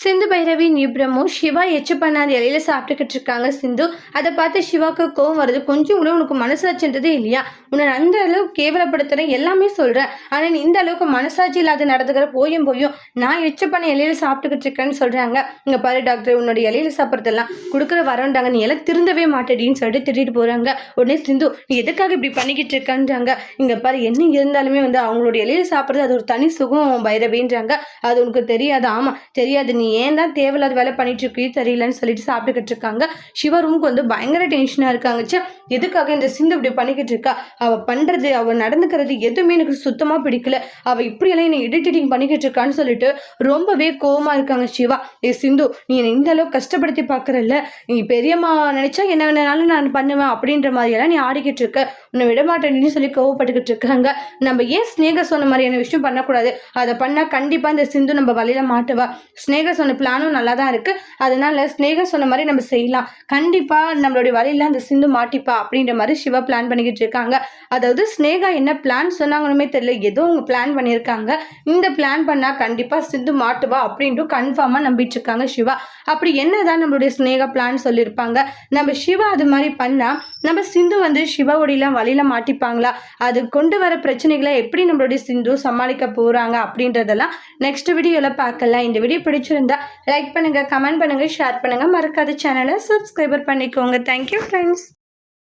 சிந்து பைரவி நிப்ரமும் சிவா எச்சு பண்ணாத இலையில சாப்பிட்டுக்கிட்டு இருக்காங்க. சிந்து அதை பார்த்து சிவாக்கு கோவம் வருது. கொஞ்சம் கூட உனக்கு மனசாட்சின்றதே இல்லையா? உன்னை அந்த அளவுக்கு கேவலப்படுத்துறேன், எல்லாமே சொல்றேன். ஆனா நீ இந்த அளவுக்கு மனசாட்சி இல்லாத நடந்துக்கிற போயும் நான் எச்சு பண்ண இலையில சாப்பிட்டுக்கிட்டு இருக்கேன்னு சொல்றாங்க. இங்க பாரு டாக்டர், உன்னோட இலையில சாப்பிட்றதெல்லாம் கொடுக்குற வரண்டாங்க, நீ எல்லாம் திருந்தவே மாட்டேடின்னு சொல்லிட்டு திட்டிட்டு போறாங்க. உடனே சிந்து, நீ எதுக்காக இப்படி பண்ணிக்கிட்டு இருக்கன்றாங்க. இங்க பாரு, என்ன இருந்தாலுமே அவங்களோட இலையில சாப்பிட்றது அது ஒரு தனி சுகம் பைரவின்றாங்க. அது உனக்கு தெரியாது. ஆமா தெரியாது, நீ ஏன் தான் தேவையில்லாத வேலை பண்ணிட்டு இருக்கீ தெரியலன்னு சொல்லிட்டு சாப்பிட்டுக்கிட்டு இருக்காங்க. சிவா ரூமுக்கு பயங்கர டென்ஷனா இருக்காங்க. எதுக்காக இந்த சிந்து இப்படி பண்ணிக்கிட்டு இருக்கா? அவ பண்றது, அவ நடந்துக்கிறது எதுவுமே எனக்கு சுத்தமா பிடிக்கல. அவ இப்படியெல்லாம் என்னை எடிட்டிங் பண்ணிக்கிட்டு இருக்கான்னு சொல்லிட்டு ரொம்பவே கோவமா இருக்காங்க சிவா. சிந்து, நீ இந்த அளவுக்கு கஷ்டப்படுத்தி பாக்குறல்ல, நீ பெரியம்மா நினைச்சா என்ன வேணாலும் நான் பண்ணுவேன் அப்படின்ற மாதிரி எல்லாம் நீ ஆடிக்கிட்டு இருக்க, உன்னை விடமாட்டேன்னு சொல்லி கோவப்பட்டுக்கிட்டு இருக்காங்க. நம்ம ஏன் ஸ்னேகா சொன்ன மாதிரியான விஷயம் பண்ணக்கூடாது? அதை பண்ணா கண்டிப்பா இந்த சிந்து நம்ம வழியில மாட்டுவா. ஸ்னேகா சொன்ன பிளானும் நல்லா தான் இருக்கு. அதனால ஸ்னேகா சொன்ன மாதிரி நம்ம செய்யலாம். கண்டிப்பா நம்மளுடைய வழியில அந்த சிந்து மாட்டிப்பா அப்படின்ற மாதிரி சிவா பிளான் பண்ணிக்கிட்டு இருக்காங்க. அதாவது ஸ்னேகா என்ன பிளான் சொன்னாங்கன்னு தெரியல, ஏதோ அவங்க பிளான் பண்ணியிருக்காங்க. இந்த பிளான் பண்ணா கண்டிப்பா சிந்து மாட்டுவா அப்படின்ட்டு கன்ஃபார்மா நம்பிட்டு இருக்காங்க சிவா. அப்படி என்னதான் நம்மளுடைய ஸ்னேகா பிளான் சொல்லியிருப்பாங்க? நம்ம சிவா அது மாதிரி பண்ணா நம்ம சிந்து சிவாவோடைய வழியில மாட்டிப்பாங்களா? அது கொண்டு வர பிரச்சனைகளை எப்படி நம்மளுடைய சிந்து சமாளிக்க போறாங்க அப்படின்றதெல்லாம் நெக்ஸ்ட் வீடியோல பார்க்கலாம். இந்த வீடியோ பிடிச்சிருந்தா லைக் பண்ணுங்க, கமெண்ட் பண்ணுங்க, ஷேர் பண்ணுங்க. மறக்காத சேனலை சப்ஸ்கிரைபர் பண்ணிக்கோங்க. Thank you friends.